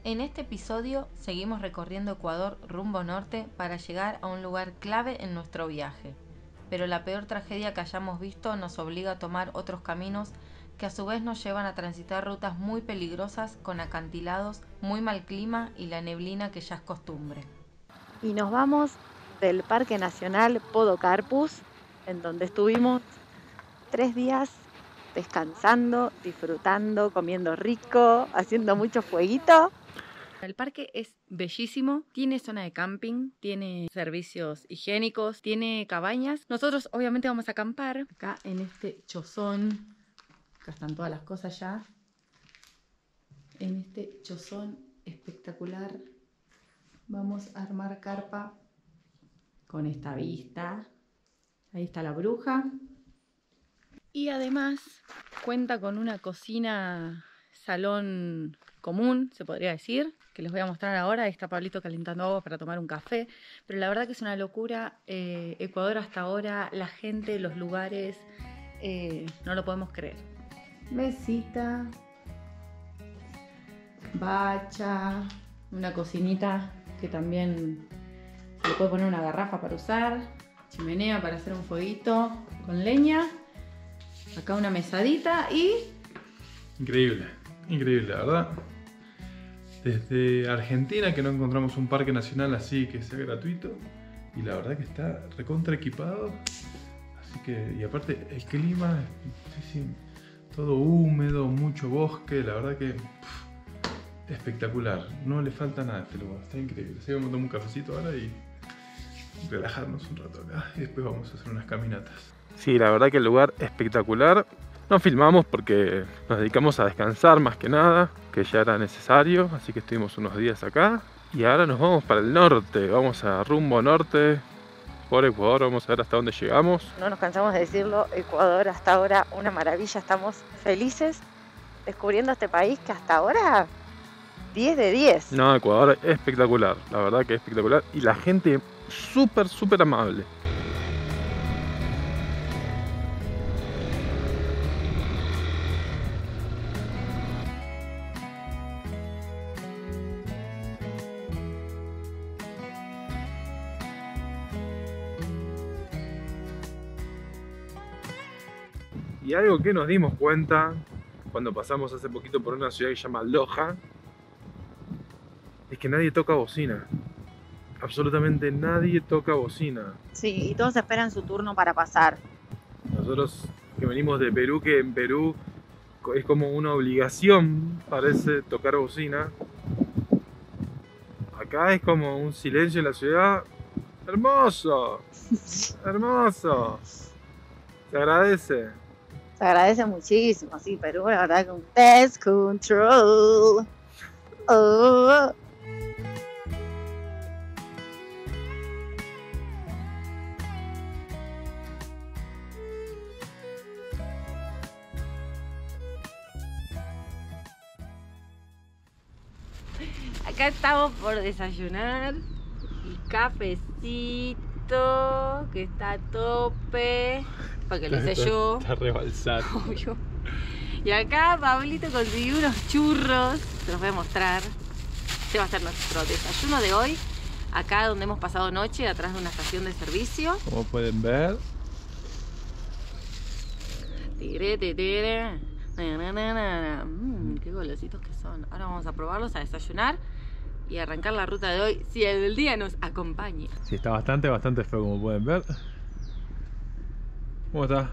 En este episodio seguimos recorriendo Ecuador rumbo norte para llegar a un lugar clave en nuestro viaje. Pero la peor tragedia que hayamos visto nos obliga a tomar otros caminos que a su vez nos llevan a transitar rutas muy peligrosas con acantilados, muy mal clima y la neblina que ya es costumbre. Y nos vamos del Parque Nacional Podocarpus, en donde estuvimos 3 días descansando, disfrutando, comiendo rico, haciendo mucho fueguito. El parque es bellísimo, tiene zona de camping, tiene servicios higiénicos, tiene cabañas. Nosotros obviamente vamos a acampar acá en este chozón. Acá están todas las cosas ya. En este chozón espectacular vamos a armar carpa con esta vista. Ahí está la bruja. Y además cuenta con una cocina, salón común, se podría decir, que les voy a mostrar ahora. Ahí está Pablito calentando agua para tomar un café. Pero la verdad que es una locura. Ecuador hasta ahora, la gente, los lugares, no lo podemos creer. Mesita, bacha, una cocinita que también se le puede poner una garrafa para usar, chimenea para hacer un fueguito con leña, acá una mesadita y... Increíble, increíble, la verdad. Desde Argentina que no encontramos un parque nacional así que sea gratuito, y la verdad que está recontra equipado, así que, y aparte el clima, sí, todo húmedo, mucho bosque, la verdad que espectacular, no le falta nada a este lugar, está increíble. Así que vamos a tomar un cafecito ahora y relajarnos un rato acá y después vamos a hacer unas caminatas. Sí, la verdad que el lugar espectacular. No filmamos porque nos dedicamos a descansar más que nada, que ya era necesario, así que estuvimos unos días acá. Y ahora nos vamos para el norte, vamos a rumbo norte, por Ecuador, vamos a ver hasta dónde llegamos. No nos cansamos de decirlo, Ecuador hasta ahora una maravilla, estamos felices descubriendo este país que hasta ahora 10 de 10. No, Ecuador es espectacular, la verdad que es espectacular y la gente súper, súper amable. Y algo que nos dimos cuenta cuando pasamos hace poquito por una ciudad que se llama Loja es que nadie toca bocina. Absolutamente nadie toca bocina. Sí, y todos esperan su turno para pasar. Nosotros que venimos de Perú, que en Perú es como una obligación, parece, tocar bocina. Acá es como un silencio en la ciudad. ¡Hermoso! ¡Hermoso! Se agradece. Se agradece muchísimo, sí, Perú, la verdad que un test control. Oh. Acá estamos por desayunar y cafecito que está a tope, porque lo hice yo. Está rebalsado. Obvio. Y acá Pablito consiguió unos churros, se los voy a mostrar. Este va a ser nuestro desayuno de hoy, acá donde hemos pasado noche, atrás de una estación de servicio. Como pueden ver. Tigre, tigre. Qué golositos que son. Ahora vamos a probarlos, a desayunar y arrancar la ruta de hoy, si el día nos acompaña. Sí, está bastante feo, como pueden ver. ¿Cómo está?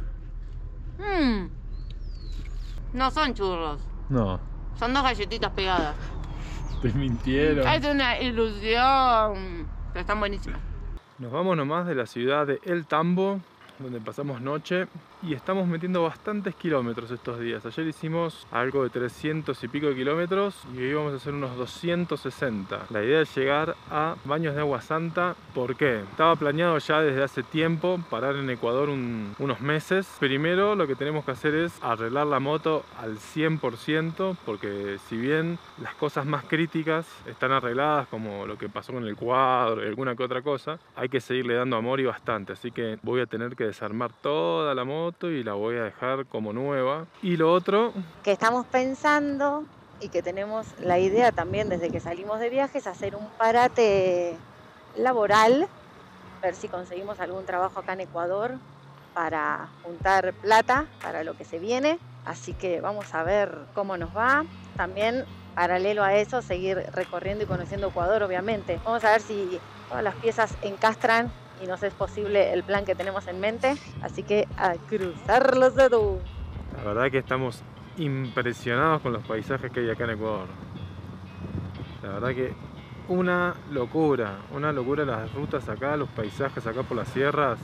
No son churros, No, son dos galletitas pegadas. te mintieron. Es una ilusión, pero están buenísimas. Nos vamos nomás de la ciudad de El Tambo, donde pasamos noche, y estamos metiendo bastantes kilómetros estos días. Ayer hicimos algo de 300 y pico de kilómetros y hoy vamos a hacer unos 260. La idea es llegar a Baños de Agua Santa. ¿Por qué? Estaba planeado ya desde hace tiempo parar en Ecuador unos meses. Primero lo que tenemos que hacer es arreglar la moto al 100%, porque si bien las cosas más críticas están arregladas, como lo que pasó con el cuadro y alguna que otra cosa, hay que seguirle dando amor y bastante. Así que voy a tener que desarmar toda la moto y la voy a dejar como nueva. Y lo otro, Que estamos pensando y que tenemos la idea también desde que salimos de viajes hacer un parate laboral, ver si conseguimos algún trabajo acá en Ecuador para juntar plata para lo que se viene. Así que vamos a ver cómo nos va. También, paralelo a eso, seguir recorriendo y conociendo Ecuador, obviamente. Vamos a ver si todas las piezas encastran y nos es posible el plan que tenemos en mente. Así que a cruzar los dedos. La verdad que estamos impresionados con los paisajes que hay acá en Ecuador. La verdad que una locura las rutas acá, los paisajes acá por las sierras.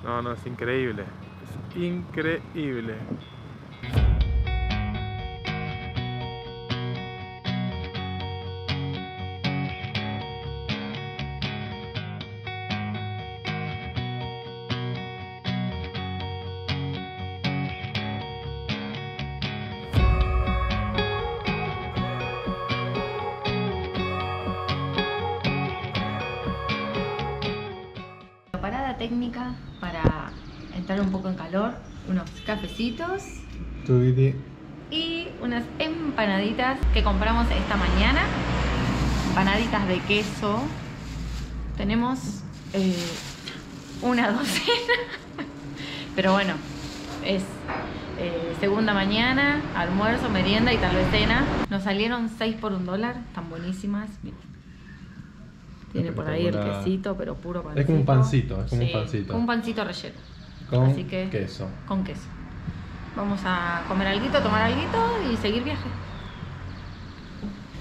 No, es increíble. Es increíble. Parada técnica para entrar un poco en calor, unos cafecitos y unas empanaditas que compramos esta mañana, empanaditas de queso. Tenemos una docena, pero bueno, es segunda mañana, almuerzo, merienda y tal vez cena. Nos salieron 6 por $1, están buenísimas. Tiene por ahí el quesito, pero puro pancito. Es como un pancito, un pancito relleno. Con Así que, queso. Con queso. Vamos a comer alguito, tomar alguito y seguir viaje.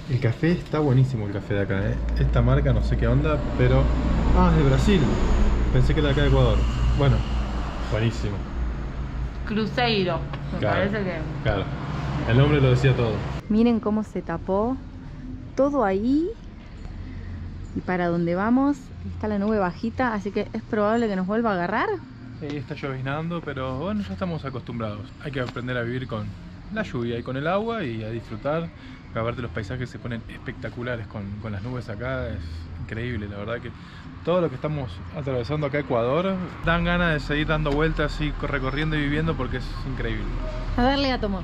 El café está buenísimo, el café de acá, ¿eh? Esta marca no sé qué onda, pero... Ah, es de Brasil. Pensé que era de acá de Ecuador. Bueno, buenísimo. Cruzeiro, me parece que... Claro, el nombre lo decía todo. Miren cómo se tapó todo ahí. Y para donde vamos está la nube bajita, así que es probable que nos vuelva a agarrar. Está lloviznando, pero bueno, ya estamos acostumbrados. Hay que aprender a vivir con la lluvia y con el agua y a disfrutar. Aparte los paisajes se ponen espectaculares con las nubes acá, es increíble. La verdad que todo lo que estamos atravesando acá Ecuador, dan ganas de seguir dando vueltas y recorriendo y viviendo porque es increíble. A darle a Tomás.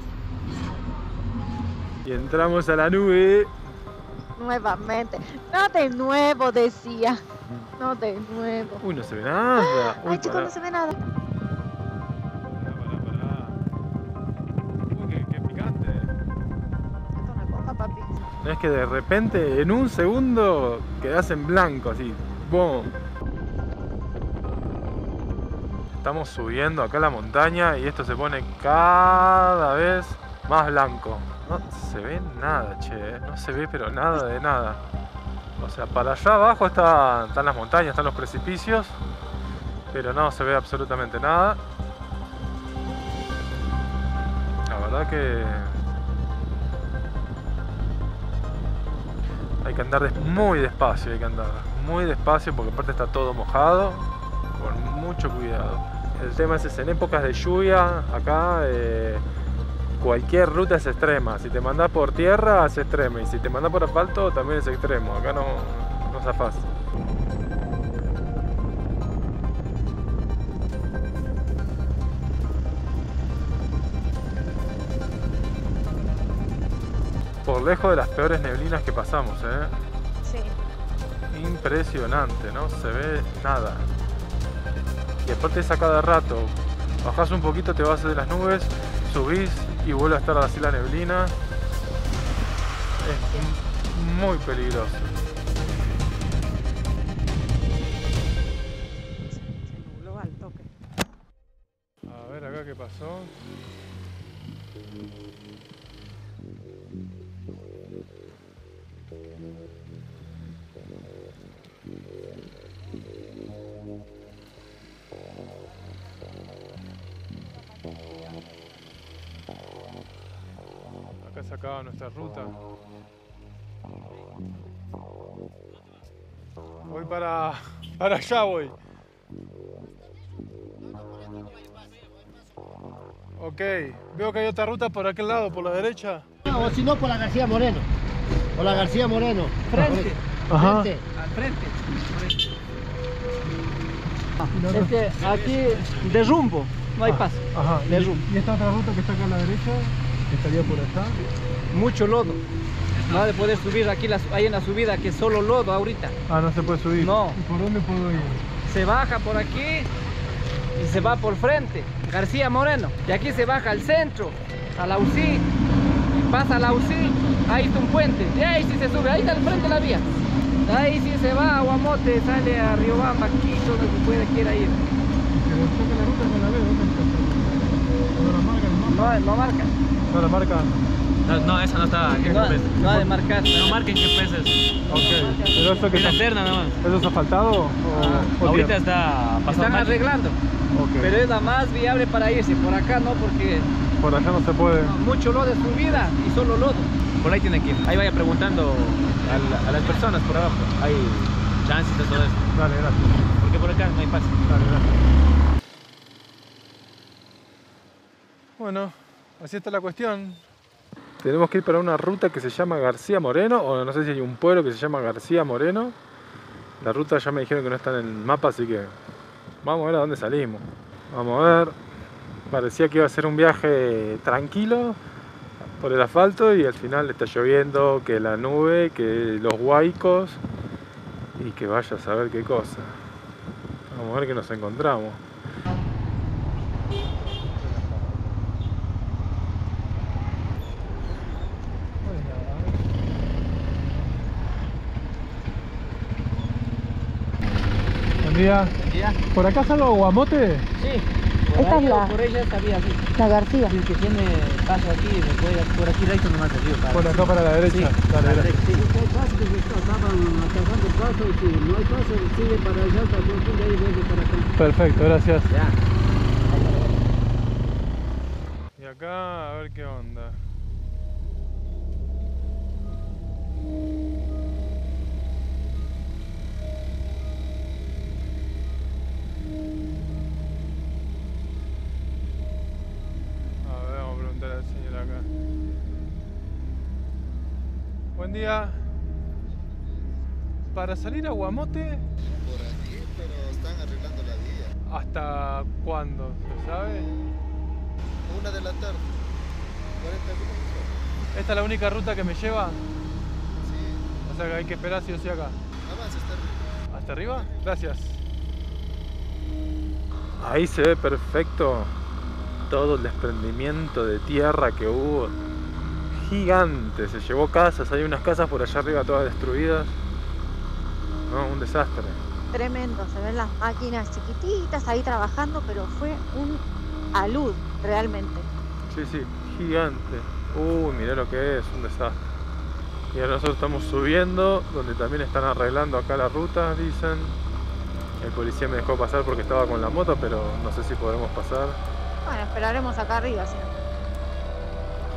Y entramos a la nube. Nuevamente. No de nuevo, decía. No de nuevo. Uy, no se ve nada. Ay, chicos, no se ve nada. Pará. Uy, qué picante. Esto es una cosa, papi. Es que de repente, en un segundo, quedás en blanco, así. ¡Bum! Estamos subiendo acá la montaña y esto se pone cada vez más blanco. No se ve nada, che, no se ve pero nada de nada. O sea, para allá abajo están las montañas, están los precipicios, pero no se ve absolutamente nada. La verdad que hay que andar muy despacio, muy despacio porque aparte está todo mojado, con mucho cuidado. El tema es ese, en épocas de lluvia acá cualquier ruta es extrema. Si te mandás por tierra es extrema y si te mandás por asfalto también es extremo. Acá no zafás. Por lejos de las peores neblinas que pasamos, ¿eh? Sí. Impresionante, no se ve nada. Y aparte es a cada rato. Bajás un poquito, te vas de las nubes, subís y vuelve a estar así la neblina. Es muy peligroso. Se nubló al toque. A ver acá qué pasó. Acá se acaba nuestra ruta. Voy para allá voy. Ok, veo que hay otra ruta por aquel lado, por la derecha. O si no, por la García Moreno. Por la García Moreno. Frente. Ajá. Frente. Al frente. Aquí de rumbo, no hay paso. Ajá. De rumbo. ¿Y esta otra ruta que está acá a la derecha? estaría por allá. Mucho lodo. No va a poder subir aquí, hay una subida que es solo lodo ahorita. Ah, no se puede subir. No. ¿Y por dónde puedo ir? Se baja por aquí y se va por frente, García Moreno. Y aquí se baja al centro, a la UCI, pasa a la UCI, ahí está un puente. Y ahí sí se sube, ahí está al frente la vía. Ahí sí se va a Guamote, sale a Riobamba, Quito, donde puede quiera ir. Pero saca la ruta, no la veo. ¿No la marca el mapa? No marca. No la marca. No, esa no está. No ha de marcar. No marquen qué peces. Ok. Pero eso que Es eterna nada más. ¿eso es asfaltado o Ahorita tierra? está pasando. Están arreglando, Ok. pero es la más viable para irse. Por acá no, porque Por allá no se puede. mucho lodo de subida y solo lodo. Por ahí tiene que ir. Ahí vaya preguntando a las personas por abajo. Hay chances de todo eso. Dale, gracias. Porque por acá no hay pase. Dale, gracias. Bueno, así está la cuestión. Tenemos que ir para una ruta que se llama García Moreno, o no sé si hay un pueblo que se llama García Moreno. La ruta ya me dijeron que no está en el mapa, así que vamos a ver a dónde salimos. Vamos a ver. Parecía que iba a ser un viaje tranquilo por el asfalto y al final está lloviendo, que la nube, que los huaicos y que vaya a saber qué cosa. Vamos a ver qué nos encontramos. Buen día. ¿Por acá salgo a Guamote? Sí. Esta es la- Por ella sabía así. La García. El que tiene paso aquí, después por aquí recto nomás el río. Por acá para la derecha. Sí, Dale, la gracias. derecha, sí. Hay pasos que estaban alcanzando el paso y si no hay paso, sigue para allá hasta el fin de ahí vuelve para acá. Perfecto, gracias. Ya. Y acá a ver qué onda. A ver, vamos a preguntar al señor acá. Buen día. Para salir a Guamote, Por aquí, pero están arreglando la vía. ¿hasta cuándo? ¿Se sabe? 1 de la tarde, 40 minutos. ¿Esta es la única ruta que me lleva? Sí, O sea que hay que esperar sí o sí acá. avanza hasta arriba. ¿Hasta arriba? Gracias. Ahí se ve perfecto todo el desprendimiento de tierra que hubo. Gigante, se llevó casas, hay unas casas por allá arriba todas destruidas. No, un desastre. Tremendo, se ven las máquinas chiquititas ahí trabajando, pero fue un alud realmente. Sí, sí, gigante. Uy, mirá lo que es, un desastre. Y ahora nosotros estamos subiendo, donde también están arreglando acá la ruta, dicen. El policía me dejó pasar porque estaba con la moto, pero no sé si podremos pasar. Bueno, esperaremos acá arriba, ¿sí?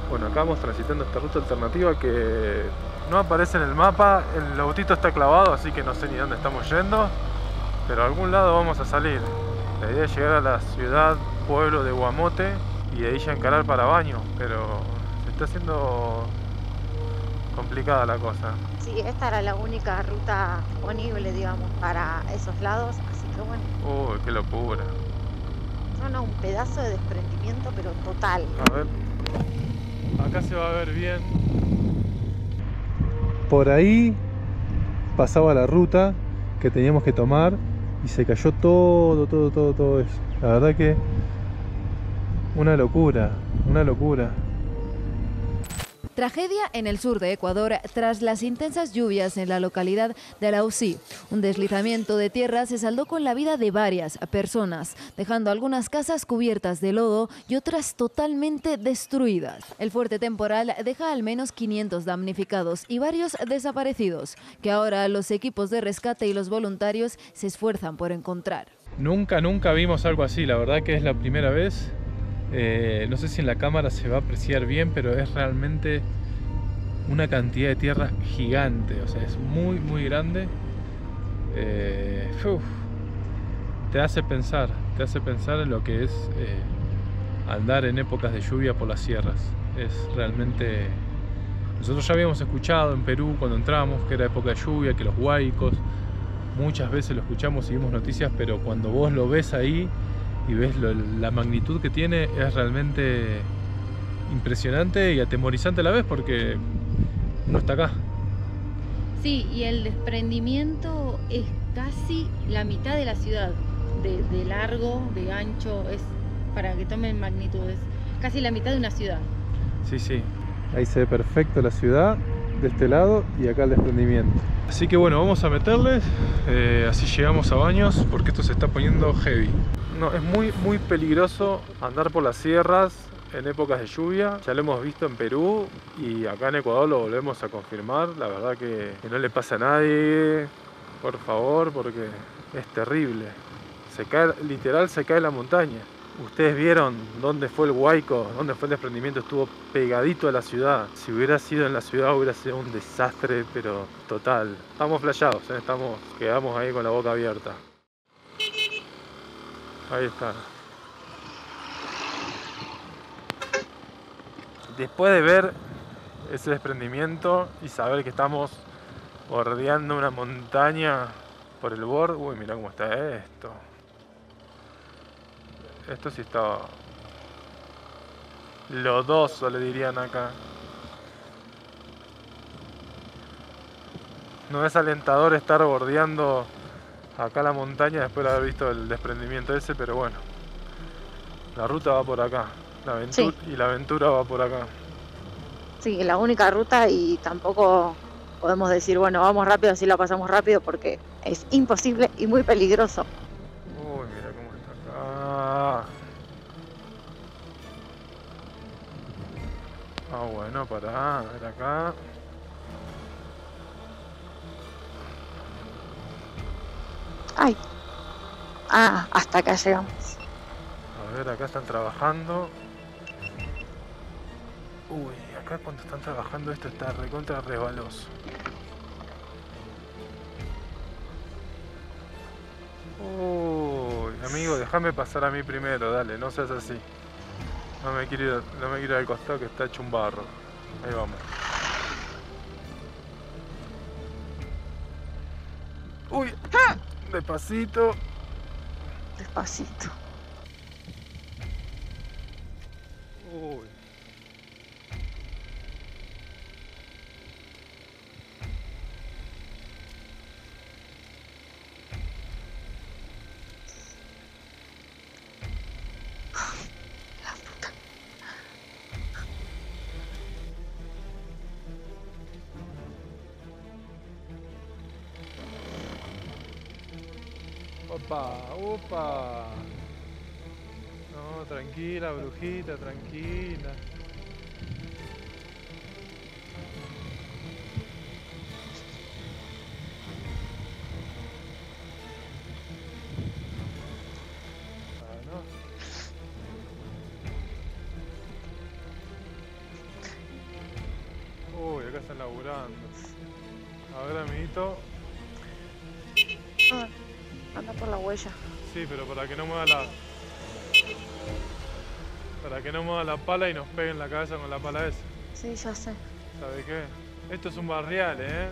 Bueno, acá vamos transitando esta ruta alternativa que no aparece en el mapa. El logotito está clavado, así que no sé ni dónde estamos yendo. Pero a algún lado vamos a salir. La idea es llegar a la ciudad, pueblo de Guamote y de ahí ya encarar para Baño. Pero se está haciendo complicada la cosa. Sí, esta era la única ruta disponible, digamos, para esos lados, así que bueno, Uy, qué locura. son un pedazo de desprendimiento, pero total. A ver, acá se va a ver bien. Por ahí pasaba la ruta que teníamos que tomar y se cayó todo eso. La verdad que una locura, una locura. Tragedia en el sur de Ecuador tras las intensas lluvias en la localidad de Alausí. Un deslizamiento de tierra se saldó con la vida de varias personas, dejando algunas casas cubiertas de lodo y otras totalmente destruidas. El fuerte temporal deja al menos 500 damnificados y varios desaparecidos, que ahora los equipos de rescate y los voluntarios se esfuerzan por encontrar. Nunca vimos algo así, la verdad que es la primera vez. No sé si en la cámara se va a apreciar bien, pero es realmente una cantidad de tierra gigante, o sea, es muy grande. Te hace pensar en lo que es andar en épocas de lluvia por las sierras. Es realmente... Nosotros ya habíamos escuchado en Perú cuando entramos que era época de lluvia, que los huaicos, muchas veces lo escuchamos y vimos noticias, pero cuando vos lo ves ahí y ves la magnitud que tiene, es realmente impresionante y atemorizante a la vez porque uno está acá. Sí, y el desprendimiento es casi la mitad de la ciudad, de largo, de ancho, es para que tomen magnitud, es casi la mitad de una ciudad. Sí, sí. Ahí se ve perfecto la ciudad, de este lado, y acá el desprendimiento. Así que bueno, vamos a meterles, así llegamos a Baños, porque esto se está poniendo heavy. No, es muy peligroso andar por las sierras en épocas de lluvia. Ya lo hemos visto en Perú y acá en Ecuador lo volvemos a confirmar. La verdad que no le pasa a nadie, por favor, porque es terrible. Se cae, literal se cae la montaña. Ustedes vieron dónde fue el Huayco, dónde fue el desprendimiento, estuvo pegadito a la ciudad. Si hubiera sido en la ciudad hubiera sido un desastre, pero total. Estamos flasheados, quedamos ahí con la boca abierta. Ahí está. Después de ver ese desprendimiento y saber que estamos bordeando una montaña por el borde... Uy, mirá cómo está esto. Esto sí está lodoso, le dirían acá. No es alentador estar bordeando acá la montaña después de haber visto el desprendimiento ese, pero bueno. La ruta va por acá. Sí. Y la aventura va por acá. Sí, la única ruta, y tampoco podemos decir, bueno, vamos rápido, así la pasamos rápido, porque es imposible y muy peligroso. Uy, mira cómo está acá. Ah, bueno, pará, a ver acá. Ay. Ah, hasta acá llegamos. A ver, acá están trabajando. Uy, acá cuando están trabajando esto está recontra resbaloso. Uy, amigo, déjame pasar a mí primero, dale, no seas así. No me quiero ir al costado que está hecho un barro. Ahí vamos. Uy, despacito. Despacito. Uy. Opa, opa. No, tranquila, brujita, tranquila. Uy, acá están laburando. A ver, amiguito. Anda por la huella. Sí, pero para que no mueva la... Para que no mueva la pala y nos pegue en la cabeza con la pala esa. Sí, ya sé. ¿Sabe qué? Esto es un barrial, ¿eh?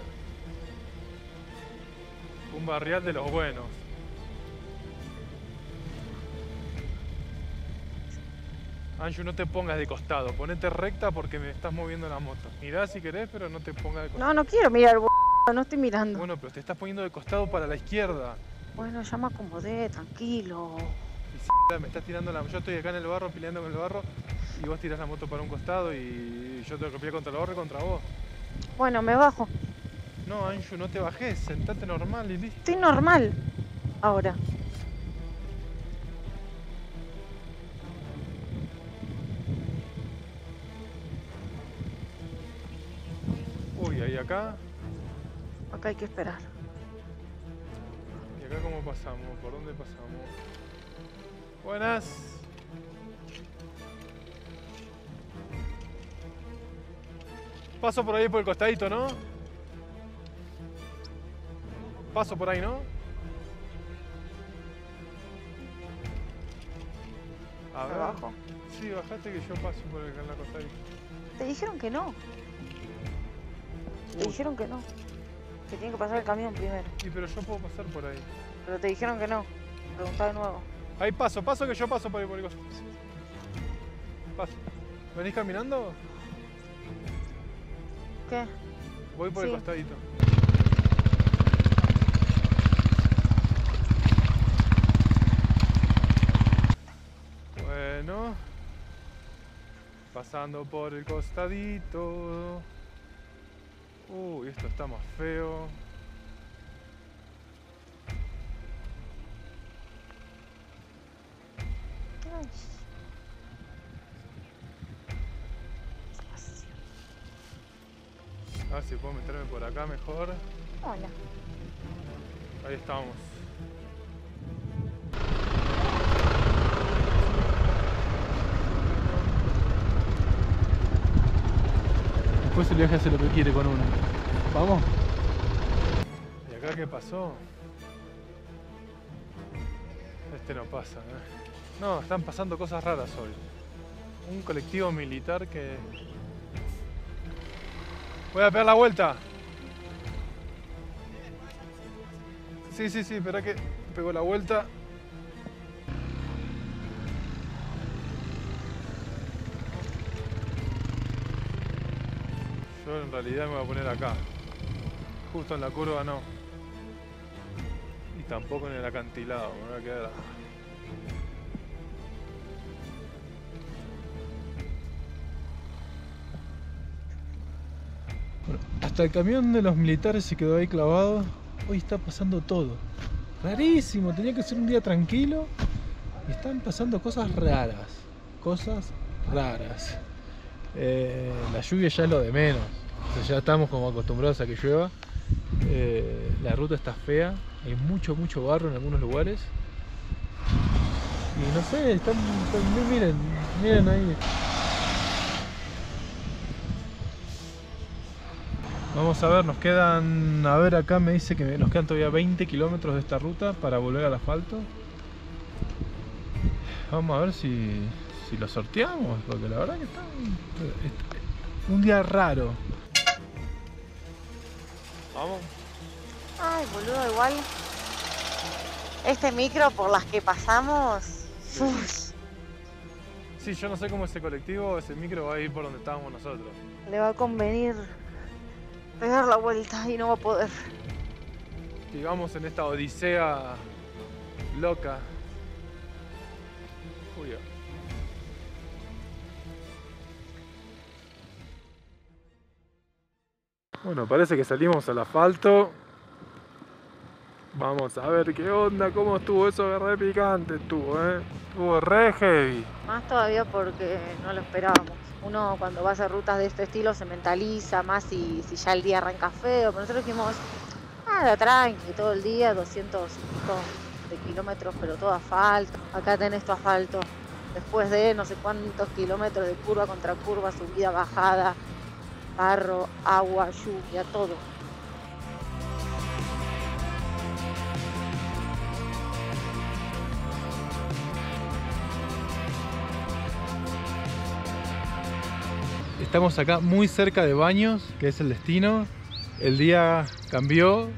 Un barrial de los buenos. Anju, no te pongas de costado. Ponete recta porque me estás moviendo la moto. Mirá si querés, pero no te pongas de costado. No, no quiero mirar, no estoy mirando. Bueno, pero te estás poniendo de costado para la izquierda. Bueno, ya me acomodé, tranquilo. Y me estás tirando la... Yo estoy acá en el barro, peleando con el barro, y vos tirás la moto para un costado y yo tengo que pelear contra el barro y contra vos. Bueno, me bajo. No, Anju, no te bajes, sentate normal y listo. Estoy normal ahora. Uy, ahí acá. Acá hay que esperar. ¿Y acá cómo pasamos? ¿Por dónde pasamos? Buenas. Paso por ahí por el costadito, ¿no? Paso por ahí, ¿no? A ver. ¿Abajo? Sí, bajate que yo paso por el costadito. Te dijeron que no. Te dijeron que no. Que tiene que pasar el camión primero. Sí, pero yo puedo pasar por ahí. Pero te dijeron que no. Preguntá de nuevo. Ahí paso que yo paso por ahí por el costado. Paso. ¿Venís caminando? ¿Qué? Voy por el Sí. costadito. Bueno, pasando por el costadito. Uy, esto está más feo. Ay. A ver si puedo meterme por acá mejor. Hola. Ahí estamos. Después el viaje hace lo que quiere con uno. ¿Vamos? ¿Y acá qué pasó? Este no pasa, ¿eh? No, están pasando cosas raras hoy. Un colectivo militar que... Voy a pegar la vuelta. Sí, espera que pego la vuelta. Yo en realidad me voy a poner acá. Justo en la curva no. Y tampoco en el acantilado, me voy a quedar. Bueno, hasta el camión de los militares se quedó ahí clavado. Hoy está pasando todo. Rarísimo, tenía que ser un día tranquilo. Y están pasando cosas raras. Cosas raras. La lluvia ya es lo de menos. O sea, ya estamos como acostumbrados a que llueva. La ruta está fea. Hay mucho barro en algunos lugares. Y no sé, miren ahí. Vamos a ver, nos quedan, a ver acá me dice que nos quedan todavía 20 kilómetros de esta ruta para volver al asfalto. Vamos a ver si lo sorteamos, porque la verdad que está un día raro. Vamos. Ay, boludo, igual. Este micro por las que pasamos. Uf, Sí, yo no sé cómo ese colectivo, ese micro va a ir por donde estábamos nosotros. le va a convenir pegar la vuelta y no va a poder. Y vamos en esta odisea loca. Uy, ya. Bueno, parece que salimos al asfalto. Vamos a ver qué onda, cómo estuvo eso, re picante estuvo, estuvo re heavy. Más todavía porque no lo esperábamos. Uno cuando va a hacer rutas de este estilo se mentaliza más si ya el día arranca feo. Pero nosotros dijimos, nada, tranqui, todo el día, 200 de kilómetros, pero todo asfalto. Acá tenés tu asfalto. Después de no sé cuántos kilómetros de curva contra curva, subida, bajada, barro, agua, lluvia, todo. Estamos acá muy cerca de Baños, que es el destino. El día cambió,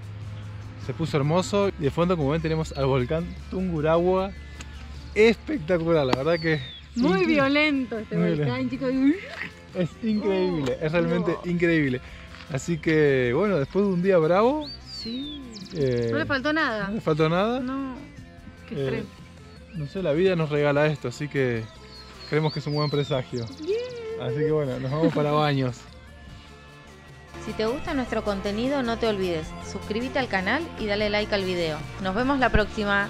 se puso hermoso y de fondo, como ven, tenemos al volcán Tungurahua. Espectacular, la verdad que... Muy violento este Muy volcán, chicos. Es increíble, es realmente increíble. Así que, bueno, después de un día bravo... Sí. eh, No le faltó nada. no le faltó nada. No. Qué Eh, estrés. No sé, la vida nos regala esto, así que creemos que es un buen presagio. Así que bueno, nos vamos para Baños. Si te gusta nuestro contenido, no te olvides, suscríbete al canal y dale like al video. Nos vemos la próxima.